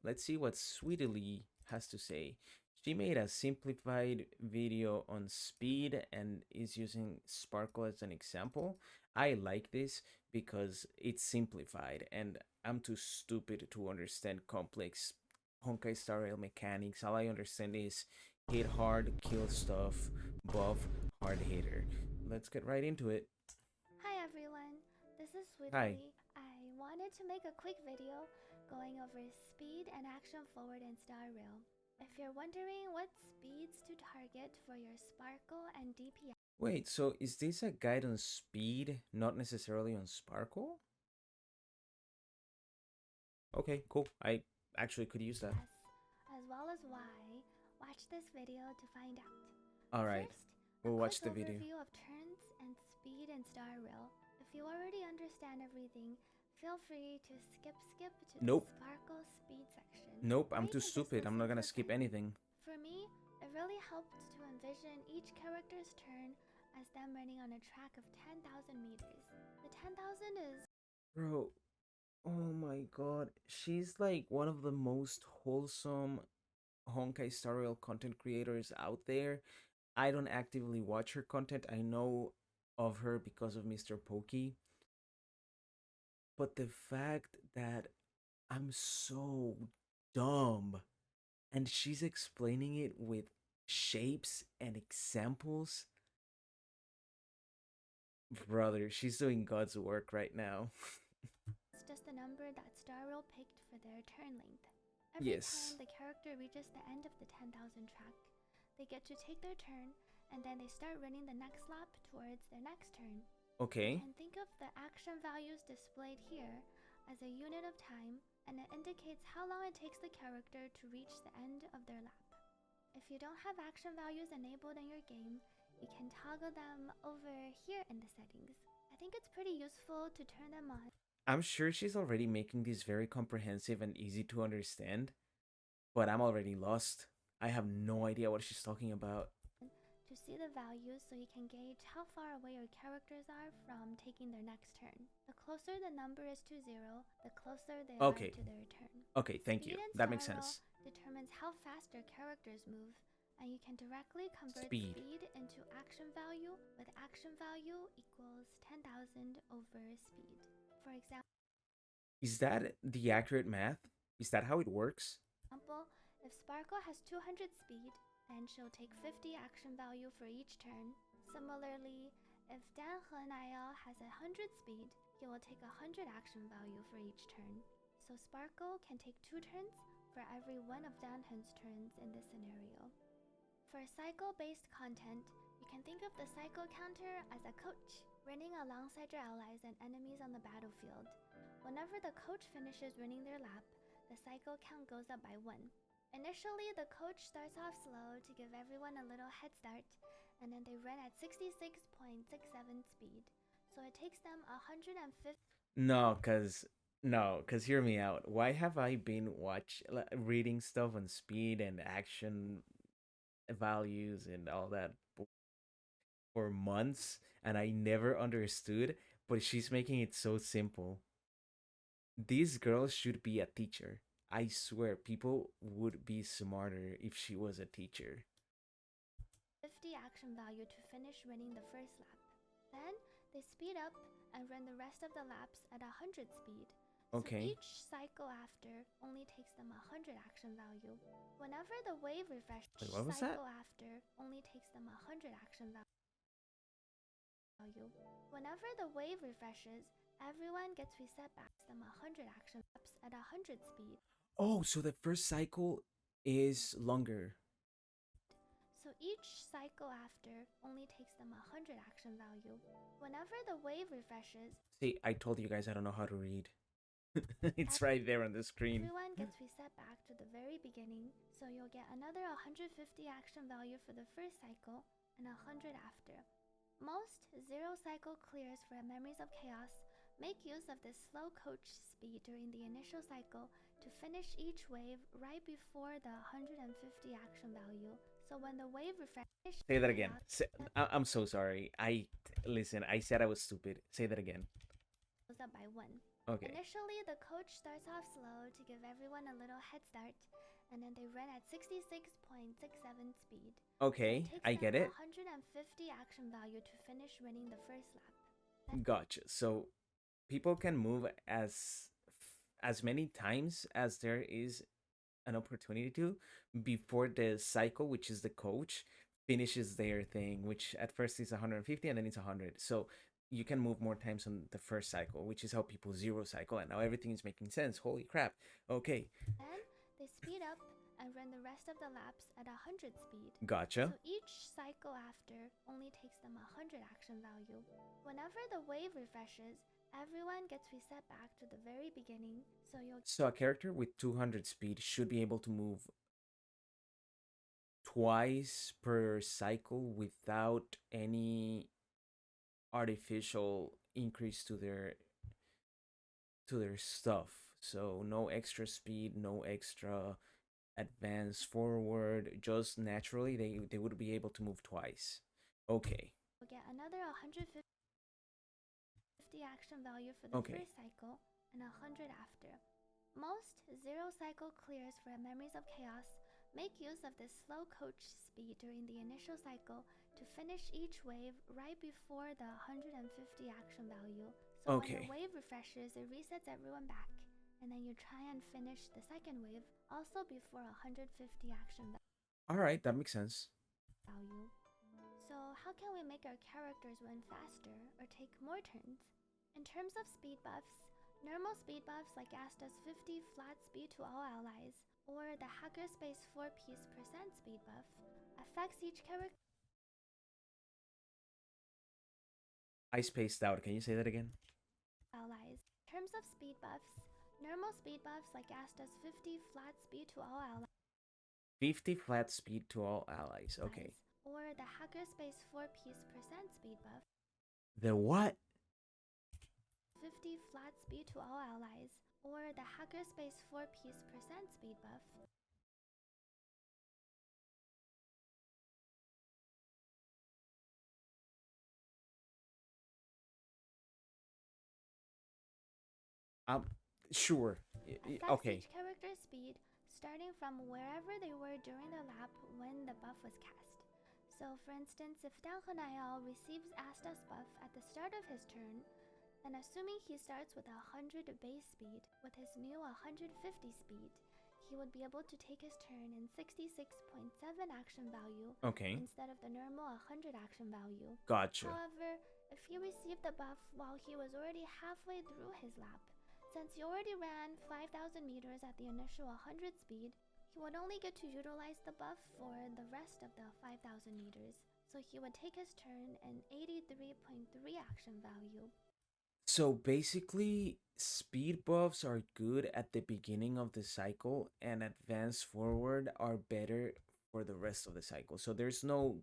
let's see what Sweetly has to say. She made a simplified video on speed and is using Sparkle as an example. I like this because it's simplified and I'm too stupid to understand complex Honkai Star Rail mechanics. All I understand is hit hard, kill stuff, buff, hard hitter. Let's get right into it. Hi everyone, this is Hi. Sweetly. I wanted to make a quick video going over speed and action forward in Star Rail. If you're wondering what speeds to target for your Sparkle and DPS, Wait, so is this a guide on speed, not necessarily on Sparkle? Okay, cool. I actually could use that. as well as why, watch this video to find out. All right, First, a we'll quick watch the video. overview of turns and speed in Star Rail. If you already understand everything, feel free to skip to the Nope. Sparkle speed section. Nope, Or I'm you too can just stupid. I'm listen not gonna for skip fun. anything. For me, it really helped to envision each character's turn as them running on a track of 10,000 meters. The 10,000 is Bro, oh my god. She's like one of the most wholesome Honkai Star Rail content creators out there. I don't actively watch her content. I know of her because of Mr. Pokey. But the fact that I'm so dumb and she's explaining it with shapes and examples, brother, she's doing God's work right now. just the number that Star Rail picked for their turn length. Every Yes. time the character reaches the end of the 10,000 track, they get to take their turn and then they start running the next lap towards their next turn. Okay. And think of the action values displayed here as a unit of time, and it indicates how long it takes the character to reach the end of their lap. If you don't have action values enabled in your game, you can toggle them over here in the settings. I think it's pretty useful to turn them on I'm sure she's already making this very comprehensive and easy to understand, but I'm already lost. I have no idea what she's talking about. to see the values so you can gauge how far away your characters are from taking their next turn. The closer the number is to 0, the closer they are Okay. to their turn. Okay, thank you. Speed in That makes Star Rail sense. determines how fast your characters move, and you can directly convert Speed. speed into action value, with action value equals 10,000 over speed. For example, Is that the accurate math? Is that how it works? if Sparkle has 200 speed, then she'll take 50 action value for each turn. Similarly, if Dan Henayao has 100 speed, he will take 100 action value for each turn. So Sparkle can take 2 turns for every one of Danhen's turns in this scenario. For cycle-based content, you can think of the cycle counter as a coach, running alongside your allies and enemies on the battlefield. Whenever the coach finishes running their lap, the cycle count goes up by 1. Initially, the coach starts off slow to give everyone a little head start, and then they run at 66.67 speed. So it takes them 150. No, cuz hear me out. Why have I been reading stuff on speed and action values and all that for months and I never understood, but she's making it so simple. This girl should be a teacher. I swear people would be smarter if she was a teacher. 50 action value to finish running the first lap. Then they speed up and run the rest of the laps at 100 speed. So Okay. each cycle after only takes them 100 action value. Whenever the wave refreshes, Wait, what was that? cycle after only takes them 100 action value. Whenever the wave refreshes, everyone gets reset back to them 100 action laps at 100 speed. Oh, so the first cycle is longer. So each cycle after only takes them 100 action value. Whenever the wave refreshes, See, I told you guys I don't know how to read. It's right there on the screen. everyone gets reset back to the very beginning, so you'll get another 150 action value for the first cycle and 100 after. Most zero cycle clears for Memories of Chaos make use of this slow coach speed during the initial cycle to finish each wave right before the 150 action value. So when the wave refreshes, Say that again. I'm so sorry. Listen. I said I was stupid. Say that again. goes up by 1. Okay. Initially, the coach starts off slow to give everyone a little head start, and then they run at 66.67 speed. So it Okay, takes I them get it. 150 action value to finish winning the first lap. Gotcha. So people can move as many times as there is an opportunity to before the cycle, which is the coach, finishes their thing, which at first is 150 and then it's 100. So you can move more times on the first cycle, which is how people zero cycle, and now everything is making sense. Holy crap. Okay, Then they speed up and run the rest of the laps at 100 speed. gotcha. So each cycle after only takes them 100 action value. Whenever the wave refreshes, everyone gets reset back to the very beginning, so you'll So a character with 200 speed should be able to move twice per cycle without any artificial increase to their stuff. So no extra speed, no extra advance forward. Just naturally, they would be able to move twice. Okay, get another 150 action value for the okay, first cycle and 100 after. Most zero cycle clears for Memories of Chaos make use of this slow coach speed during the initial cycle to finish each wave right before the 150 action value. So when the okay. wave refreshes, it resets everyone back, and then you try and finish the second wave also before 150 action All right, that makes sense. value. So, how can we make our characters run faster or take more turns? In terms of speed buffs, normal speed buffs like Asta's 50 flat speed to all allies, or the Hackerspace 4-piece percent speed buff, affects each character I spaced out. Can you say that again? allies. In terms of speed buffs, normal speed buffs like Asta's 50 flat speed to all allies, 50 flat speed to all allies. Okay. or the Hackerspace 4-piece percent speed buff, The what? 50 flat speed to all allies, or the Hackerspace 4-piece percent speed buff, Um, sure. affects Okay. each character's speed starting from wherever they were during the lap when the buff was cast. So, for instance, if Danhonayal receives Asta's buff at the start of his turn, then assuming he starts with 100 base speed with his new 150 speed, he would be able to take his turn in 66.7 action value Okay. instead of the normal 100 action value. Gotcha. However, if he received the buff while he was already halfway through his lap, since he already ran 5,000 meters at the initial 100 speed, he would only get to utilize the buff for the rest of the 5,000 meters, so he would take his turn in 83.3 action value. So basically, speed buffs are good at the beginning of the cycle, and advance forward are better for the rest of the cycle. So there's no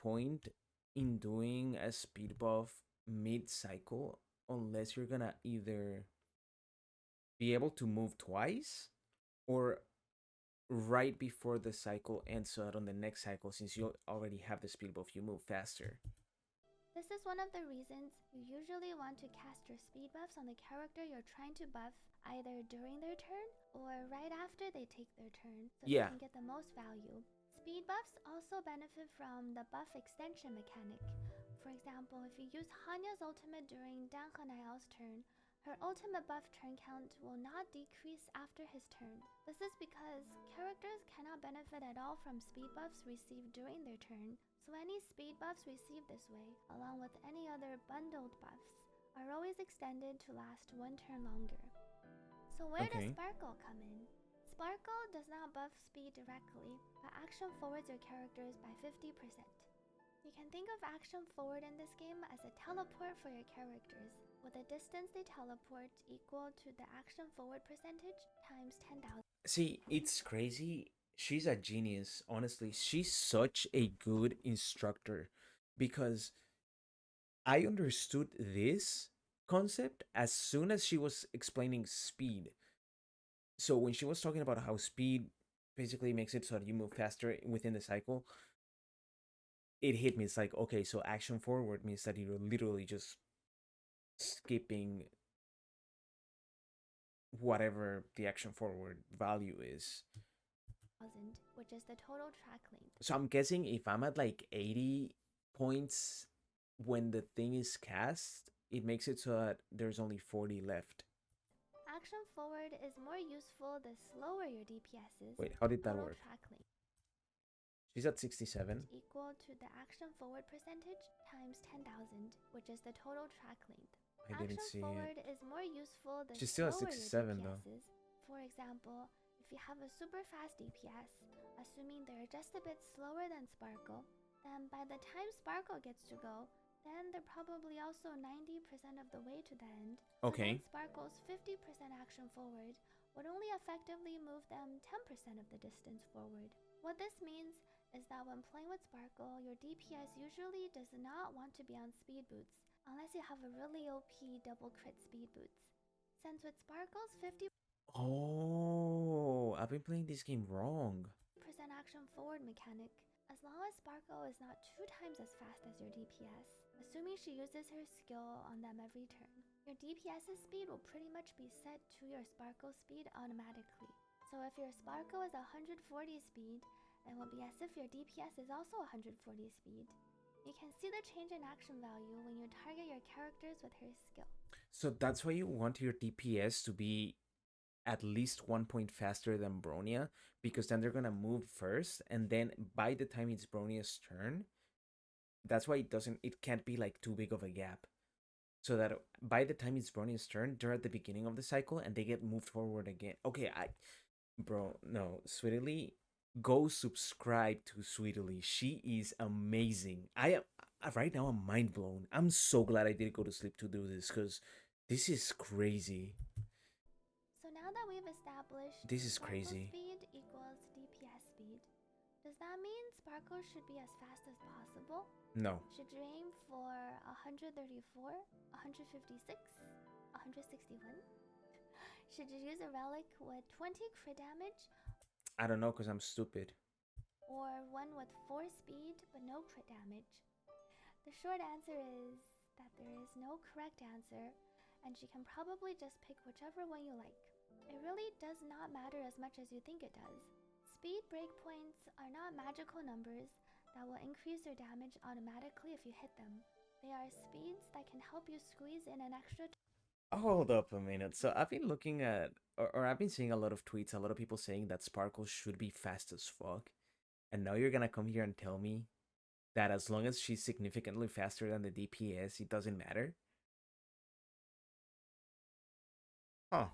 point in doing a speed buff mid cycle unless you're gonna either be able to move twice or right before the cycle ends, so that on the next cycle, since you already have the speed buff, you move faster. This is one of the reasons you usually want to cast your speed buffs on the character you're trying to buff either during their turn or right after they take their turn so they Yeah. can get the most value. Speed buffs also benefit from the buff extension mechanic. For example, if you use Hanya's ultimate during Dan Hanayal's turn, her ultimate buff turn count will not decrease after his turn. This is because characters cannot benefit at all from speed buffs received during their turn, so any speed buffs received this way, along with any other bundled buffs, are always extended to last one turn longer. So where does Okay. Sparkle come in? Sparkle does not buff speed directly, but action forwards your characters by 50%. You can think of action forward in this game as a teleport for your characters, with the distance they teleport equal to the action forward percentage times 10,000. See, it's crazy. She's a genius. Honestly, she's such a good instructor because I understood this concept as soon as she was explaining speed. So when she was talking about how speed basically makes it so that you move faster within the cycle, it hit me. It's like, okay, so action forward means that you're literally just skipping whatever the action forward value is. which is the total track length. So I'm guessing if I'm at like 80 points when the thing is cast, it makes it so that there's only 40 left. Action forward is more useful the slower your DPS is. Wait, how did that Total work? track length She's at 67. equal to the action forward percentage times 10,000, which is the total track length. I didn't see Action forward it. is more useful the She's still at slower your 67 DPS though. is. For example, if you have a super fast DPS, assuming they're just a bit slower than Sparkle, then by the time Sparkle gets to go, then they're probably also 90% of the way to the end. Okay. So then Sparkle's 50% action forward would only effectively move them 10% of the distance forward. What this means is that when playing with Sparkle, your DPS usually does not want to be on speed boots, unless you have a really OP double crit speed boots. Since with Sparkle's 50% Oh, I've been playing this game wrong. action forward mechanic, as long as Sparkle is not 2 times as fast as your DPS, assuming she uses her skill on them every turn, your DPS's speed will pretty much be set to your Sparkle speed automatically. So if your Sparkle is 140 speed, it will be as if your DPS is also 140 speed. You can see the change in action value when you target your characters with her skill. So that's why you want your DPS to be at least 1 point faster than Bronia, because then they're gonna move first, and then by the time it's Bronia's turn, that's why it can't be like too big of a gap. So that by the time it's Bronia's turn, they're at the beginning of the cycle and they get moved forward again. Okay, no, Sweetly, go subscribe to Sweetly. She is amazing. I am right now. I'm mind blown. I'm so glad I did go to sleep to do this because this is crazy. So now that we've established This is Sparkle crazy. speed equals DPS speed, does that mean Sparkle should be as fast as possible? No. Should you aim for 134, 156, 161? Should you use a relic with 20 crit damage? I don't know because I'm stupid. Or one with 4 speed but no crit damage? The short answer is that there is no correct answer, and you can probably just pick whichever one you like. It really does not matter as much as you think it does. Speed breakpoints are not magical numbers that will increase your damage automatically if you hit them. They are speeds that can help you squeeze in an extra. Hold up a minute. So I've been looking at, or I've been seeing a lot of tweets, a lot of people saying that Sparkle should be fast as fuck. And now you're gonna come here and tell me that as long as she's significantly faster than the DPS, it doesn't matter? Huh.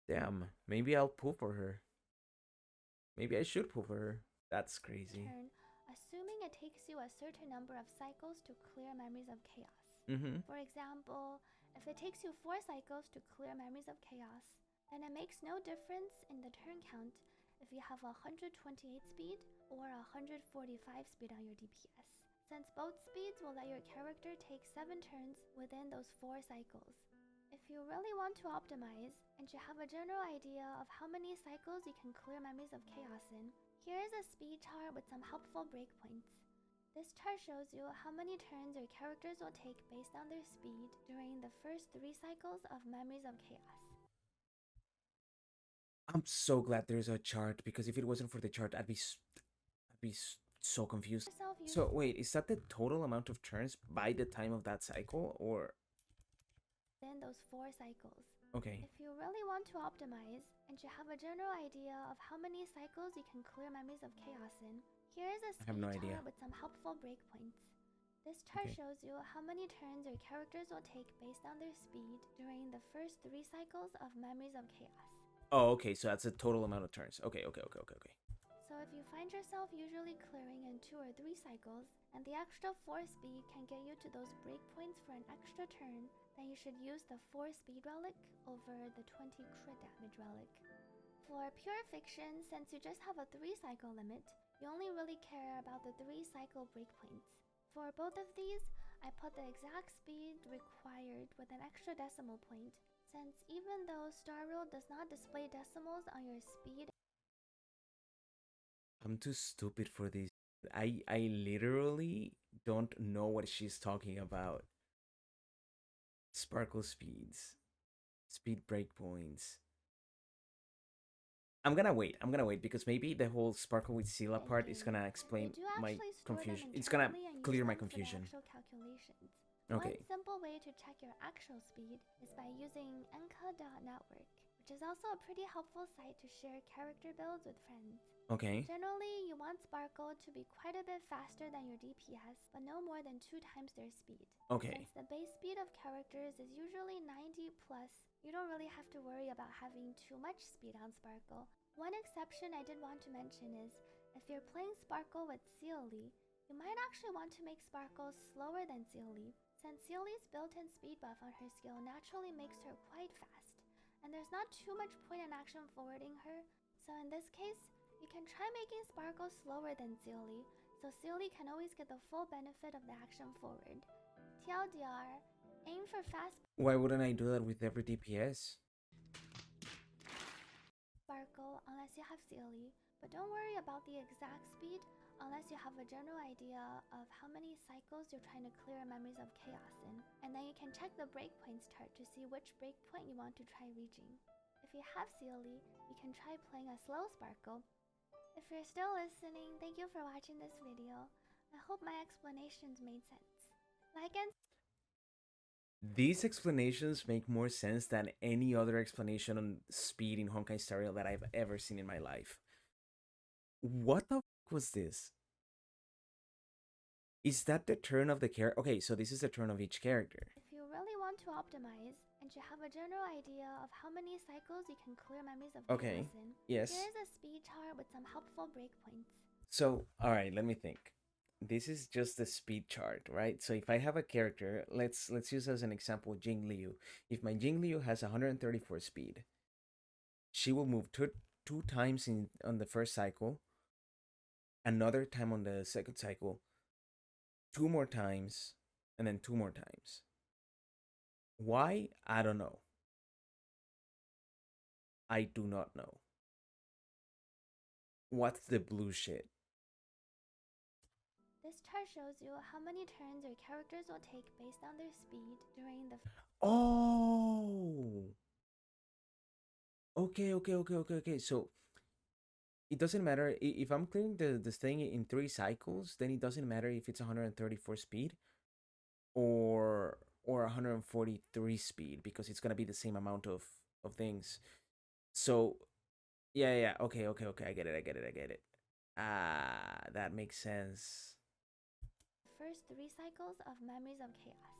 Damn. Maybe I'll pull for her. Maybe I should pull for her. That's crazy. Turn, assuming it takes you a certain number of cycles to clear Memories of Chaos. Mm-hmm. For example, if it takes you 4 cycles to clear Memories of Chaos, then it makes no difference in the turn count if you have 128 speed or 145 speed on your DPS, since both speeds will let your character take 7 turns within those 4 cycles. If you really want to optimize, and you have a general idea of how many cycles you can clear Memories of Chaos in, here is a speed chart with some helpful breakpoints. This chart shows you how many turns your characters will take based on their speed during the first 3 cycles of Memories of Chaos. I'm so glad there's a chart because if it wasn't for the chart, I'd be so confused. So wait, is that the total amount of turns by the time of that cycle, or? Then those 4 cycles. Okay. If you really want to optimize, and you have a general idea of how many cycles you can clear Memories of Chaos in, here is a speed chart with some helpful breakpoints. This chart shows you how many turns your characters will take based on their speed during the first 3 cycles of Memories of Chaos. Oh, okay, so that's the total amount of turns. Okay. So if you find yourself usually clearing in 2 or 3 cycles, and the extra 4 speed can get you to those breakpoints for an extra turn, then you should use the 4 speed relic over the 20 crit damage relic. For pure fiction, since you just have a 3 cycle limit, you only really care about the 3 cycle breakpoints. For both of these, I put the exact speed required with an extra decimal point, since even though Star Rule does not display decimals on your speed. I'm too stupid for this. I literally don't know what she's talking about. Sparkle speeds. Speed breakpoints. I'm gonna wait. I'm gonna wait because maybe the whole Sparkle with Scylla part is Thinking. gonna They explain do my actually store them confusion. It's gonna internally and use clear my them for the confusion. actual calculations. One Okay. simple way to check your actual speed is by using enka.network, which is also a pretty helpful site to share character builds with friends. Okay. Generally, you want Sparkle to be quite a bit faster than your DPS, but no more than 2 times their speed. Okay. Since the base speed of characters is usually 90 plus, you don't really have to worry about having too much speed on Sparkle. One exception I did want to mention is, if you're playing Sparkle with Sealy, you might actually want to make Sparkle slower than Sealy, since Sealy's built-in speed buff on her skill naturally makes her quite fast, and there's not too much point in action forwarding her, so in this case, you can try making Sparkle slower than Sealy, so Sealy can always get the full benefit of the action forward. TLDR, aim for fast Why wouldn't I do that with every DPS? Sparkle unless you have Sealy, but don't worry about the exact speed unless you have a general idea of how many cycles you're trying to clear Memories of Chaos in, and then you can check the breakpoints chart to see which breakpoint you want to try reaching. If you have Sealy, you can try playing a slow Sparkle. If you're still listening, thank you for watching this video. I hope my explanations made sense. Like and These explanations make more sense than any other explanation on speed in Honkai Star Rail that I've ever seen in my life. What the was this? Is that the turn of the character? Okay, so this is the turn of each character. if you really want to optimize and you have a general idea of how many cycles you can clear Memories of Okay. Chaos in, Yes. here is a speed chart with some helpful breakpoints. So, all right, let me think. This is just the speed chart, right? So if I have a character, let's use as an example Jing Liu. If my Jing Liu has 134 speed, she will move two times in on the first cycle, another time on the second cycle, two more times, and then two more times. Why? I don't know. I do not know. What's the blue shit? This chart shows you how many turns your characters will take based on their speed during the Oh. Okay. So it doesn't matter if I'm clearing this thing in 3 cycles, then it doesn't matter if it's 134 speed or 143 speed because it's gonna be the same amount of things. So yeah. Okay. I get it. That makes sense. first 3 cycles of Memories of Chaos.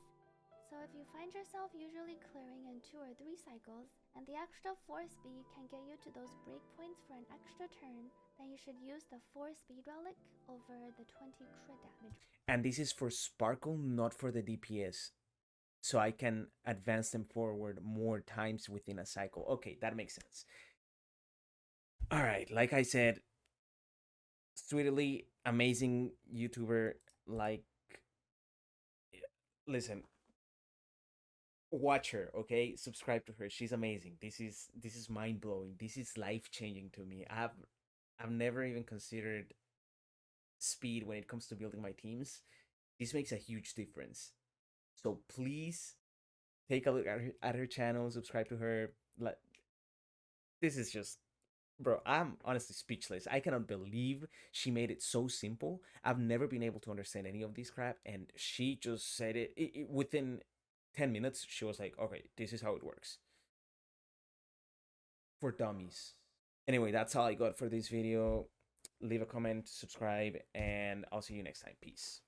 So if you find yourself usually clearing in 2 or 3 cycles, and the extra 4 speed can get you to those breakpoints for an extra turn, then you should use the 4 speed relic over the 20 crit damage. And this is for Sparkle, not for the DPS. So I can advance them forward more times within a cycle. Okay, that makes sense. All right, like I said, Sweetly, amazing YouTuber. Like, listen, watch her, okay? Subscribe to her. She's amazing. This is mind blowing. This is life changing to me. I've never even considered speed when it comes to building my teams. This makes a huge difference. So please take a look at her channel, subscribe to her. Like, this is just, bro, I'm honestly speechless. I cannot believe she made it so simple. I've never been able to understand any of this crap, and she just said it within 10 minutes. She was like, okay, this is how it works for dummies. Anyway, that's all I got for this video. Leave a comment, subscribe, and I'll see you next time. Peace.